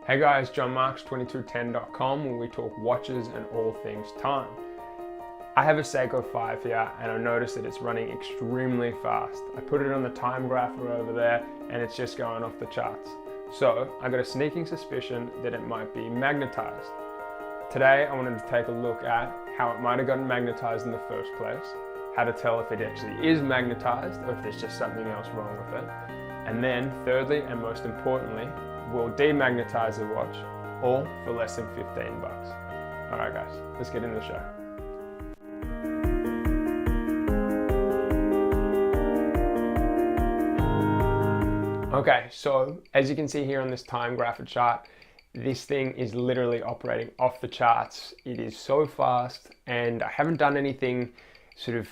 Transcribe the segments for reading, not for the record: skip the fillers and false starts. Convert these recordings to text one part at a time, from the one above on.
Hey guys, John Marx, 2210.com, where we talk watches and all things time. I have a Seiko 5 here and I noticed that it's running extremely fast. I put it on the Timegrapher over there and it's just going off the charts. So I got a sneaking suspicion that it might be magnetized. Today I wanted to take a look at how it might have gotten magnetized in the first place, how to tell if it actually is magnetized or if there's just something else wrong with it. And then thirdly and most importantly, we'll demagnetize the watch, all for less than 15 bucks. All right guys, let's get into the show. Okay, so as you can see here on this Timegrapher chart, this thing is literally operating off the charts. It is so fast and I haven't done anything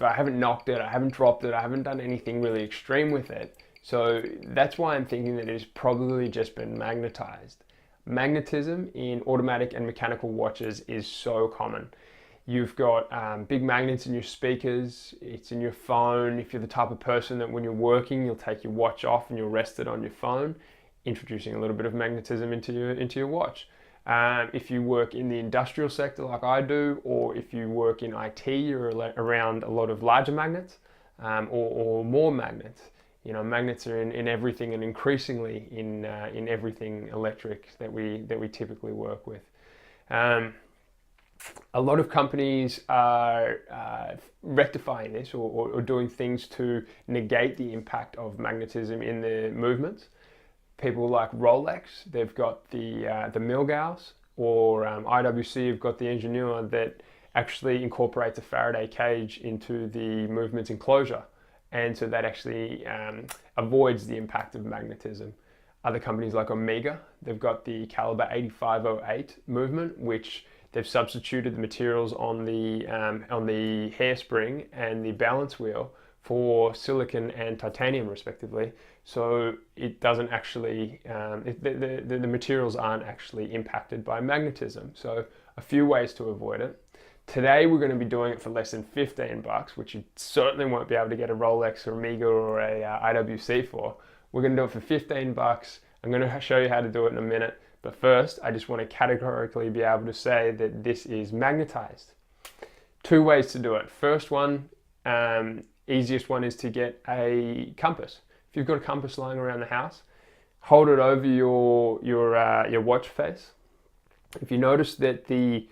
I haven't knocked it, I haven't dropped it, I haven't done anything really extreme with it. So that's why I'm thinking that it's probably just been magnetized. Magnetism in automatic and mechanical watches is so common. You've got big magnets in your speakers, it's in your phone. If you're the type of person that when you're working, you'll take your watch off and you'll rest it on your phone, introducing a little bit of magnetism into your watch. If you work in the industrial sector like I do, or if you work in IT, you're around a lot of larger magnets or more magnets. You know, magnets are in everything and increasingly in everything electric that we typically work with. A lot of companies are rectifying this or doing things to negate the impact of magnetism in the movements. People like Rolex, they've got the Milgauss, or IWC have got the Ingenieur that actually incorporates a Faraday cage into the movement's enclosure. And so that actually avoids the impact of magnetism. Other companies like Omega, they've got the caliber 8508 movement, which they've substituted the materials on the hairspring and the balance wheel for silicon and titanium respectively. So it doesn't actually, the materials aren't actually impacted by magnetism. So a few ways to avoid it. Today we're going to be doing it for less than 15 bucks, which you certainly won't be able to get a Rolex or Omega or a IWC for. We're going to do it for 15 bucks. I'm going to show you how to do it in a minute. But first, I just want to categorically be able to say that this is magnetized. Two ways to do it. First one, easiest one is to get a compass. If you've got a compass lying around the house, hold it over your watch face. If you notice that the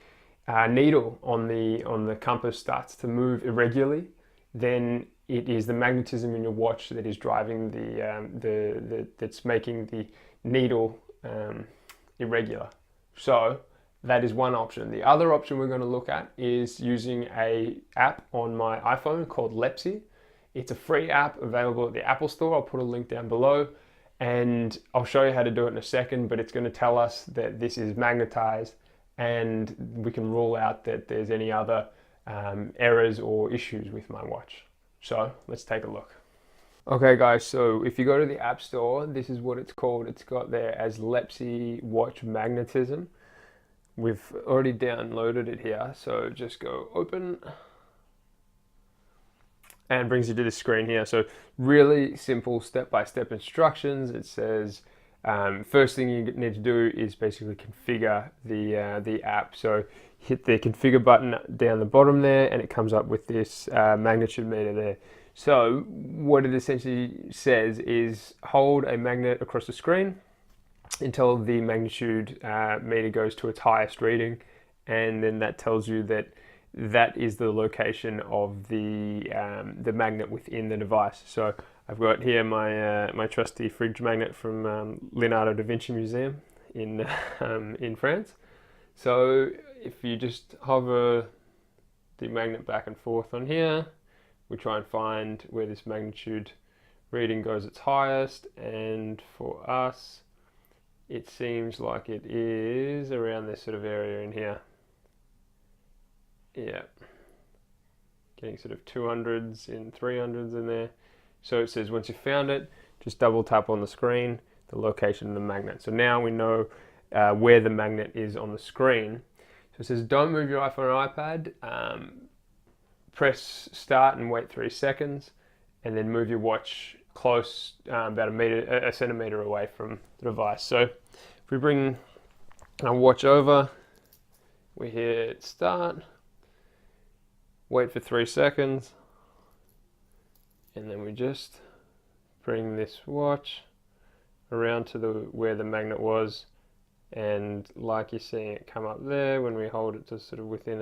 needle on the compass starts to move irregularly, then it is the magnetism in your watch that is driving that's making the needle irregular. So that is one option. The other option we're going to look at is using an app on my iPhone called Lepsi. It's a free app available at the Apple Store. I'll put a link down below and I'll show you how to do it in a second, but it's going to tell us that this is magnetized and we can rule out that there's any other errors or issues with my watch. So let's take a look. Okay guys, so if you go to the App Store, this is what it's called. It's got there as Lepsi Watch Magnetism. We've already downloaded it here, so just go open and brings you to this screen here. So really simple step-by-step instructions. It says first thing you need to do is basically configure the app. So hit the configure button down the bottom there and it comes up with this magnitude meter there. So what it essentially says is hold a magnet across the screen until the magnitude meter goes to its highest reading, and then that tells you that that is the location of the magnet within the device. So I've got here my trusty fridge magnet from Leonardo da Vinci Museum in France. So if you just hover the magnet back and forth on here, we try and find where this magnitude reading goes its highest, and for us it seems like it is around this sort of area in here. Yeah, getting sort of 200s and 300s in there. So it says once you've found it, just double tap on the screen, the location of the magnet. So now we know where the magnet is on the screen. So it says don't move your iPhone or iPad. Press start and wait 3 seconds, and then move your watch close, about a centimeter away from the device. So if we bring And I watch over, we hit start, wait for 3 seconds, and then we just bring this watch around to where the magnet was, and like you're seeing it come up there when we hold it to sort of within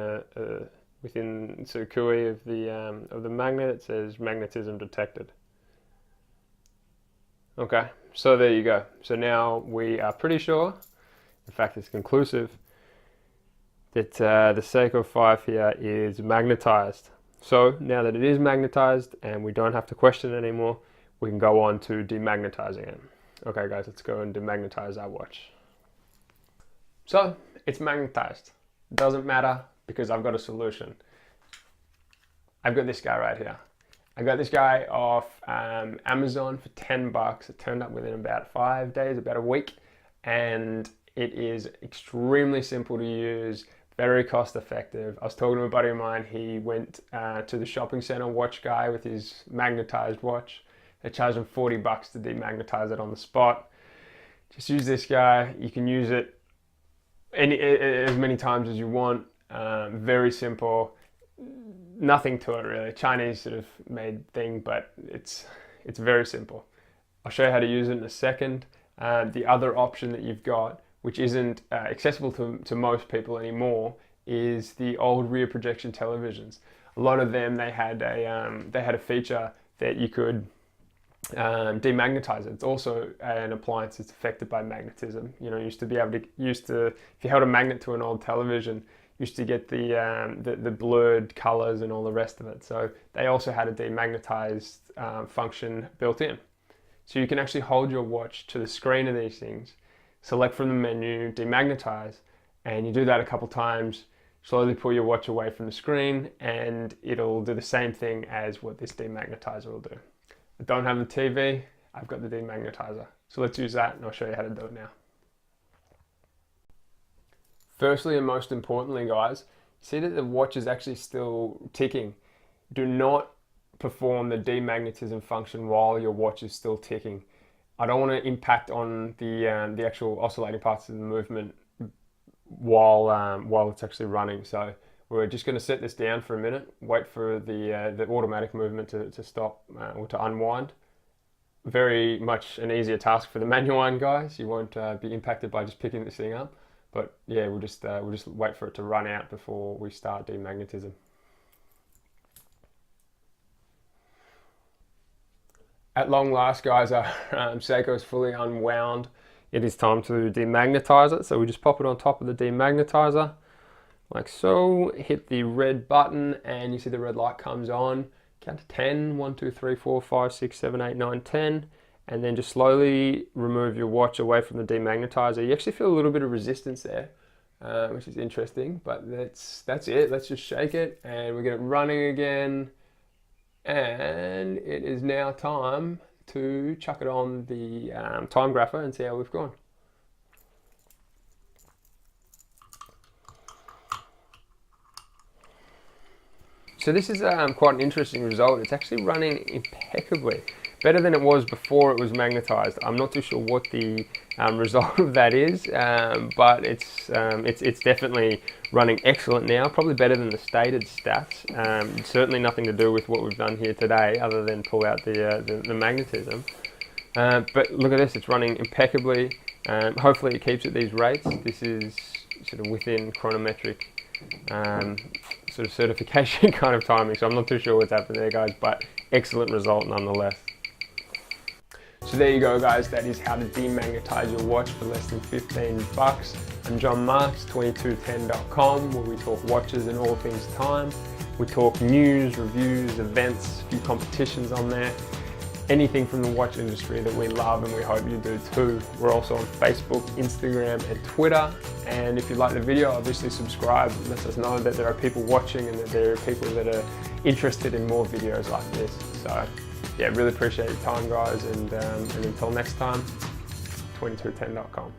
within sort of cooey of the magnet, it says magnetism detected. Okay, so there you go. So now we are pretty sure, in fact it's conclusive, that the Seiko 5 here is magnetized. So now that it is magnetized and we don't have to question it anymore, we can go on to demagnetizing it. Okay guys, let's go and demagnetize our watch. So it's magnetized. It doesn't matter because I've got a solution. I've got this guy right here. I got this guy off Amazon for 10 bucks. It turned up within about 5 days, about a week, and it is extremely simple to use, very cost effective. I was talking to a buddy of mine, he went to the shopping center watch guy with his magnetized watch. They charged him 40 bucks to demagnetize it on the spot. Just use this guy. You can use it as many times as you want. Very simple. Nothing to it really. Chinese sort of made thing, but it's very simple. I'll show you how to use it in a second. The other option that you've got, which isn't accessible to most people anymore, is the old rear projection televisions. A lot of them, they had a feature that you could demagnetize it. It's also an appliance that's affected by magnetism. You know, used to if you held a magnet to an old television, used to get the blurred colors and all the rest of it. So they also had a demagnetized function built in. So you can actually hold your watch to the screen of these things, select from the menu, demagnetize, and you do that a couple times, slowly pull your watch away from the screen, and it'll do the same thing as what this demagnetizer will do. I don't have the TV, I've got the demagnetizer. So let's use that and I'll show you how to do it now. Firstly and most importantly guys, see that the watch is actually still ticking. Do not perform the demagnetism function while your watch is still ticking. I don't want to impact on the actual oscillating parts of the movement while it's actually running. So we're just going to set this down for a minute, wait for the automatic movement to stop or to unwind. Very much an easier task for the manual one guys. You won't be impacted by just picking this thing up. But yeah, we'll just wait for it to run out before we start demagnetism. At long last, guys, our Seiko is fully unwound. It is time to demagnetize it. So we just pop it on top of the demagnetizer, like so. Hit the red button, and you see the red light comes on. Count to 10. 1, 2, 3, 4, 5, 6, 7, 8, 9, 10. And then just slowly remove your watch away from the demagnetizer. You actually feel a little bit of resistance there, which is interesting, but that's it. Let's just shake it and we get it running again. And it is now time to chuck it on the Timegrapher and see how we've gone. So this is quite an interesting result. It's actually running impeccably. Better than it was before it was magnetized. I'm not too sure what the result of that is, but it's definitely running excellent now. Probably better than the stated stats. Certainly nothing to do with what we've done here today, other than pull out the magnetism. But look at this, it's running impeccably. Hopefully it keeps at these rates. This is sort of within chronometric sort of certification kind of timing, so I'm not too sure what's happened there guys, but excellent result nonetheless. So there you go guys, that is how to demagnetize your watch for less than 15 bucks. I'm John Marx, 2210.com, where we talk watches and all things time. We talk news, reviews, events, a few competitions on there. Anything from the watch industry that we love and we hope you do too. We're also on Facebook, Instagram and Twitter. And if you like the video, obviously subscribe. It lets us know that there are people watching and that there are people that are interested in more videos like this. So yeah, really appreciate your time guys, and until next time, 2210.com.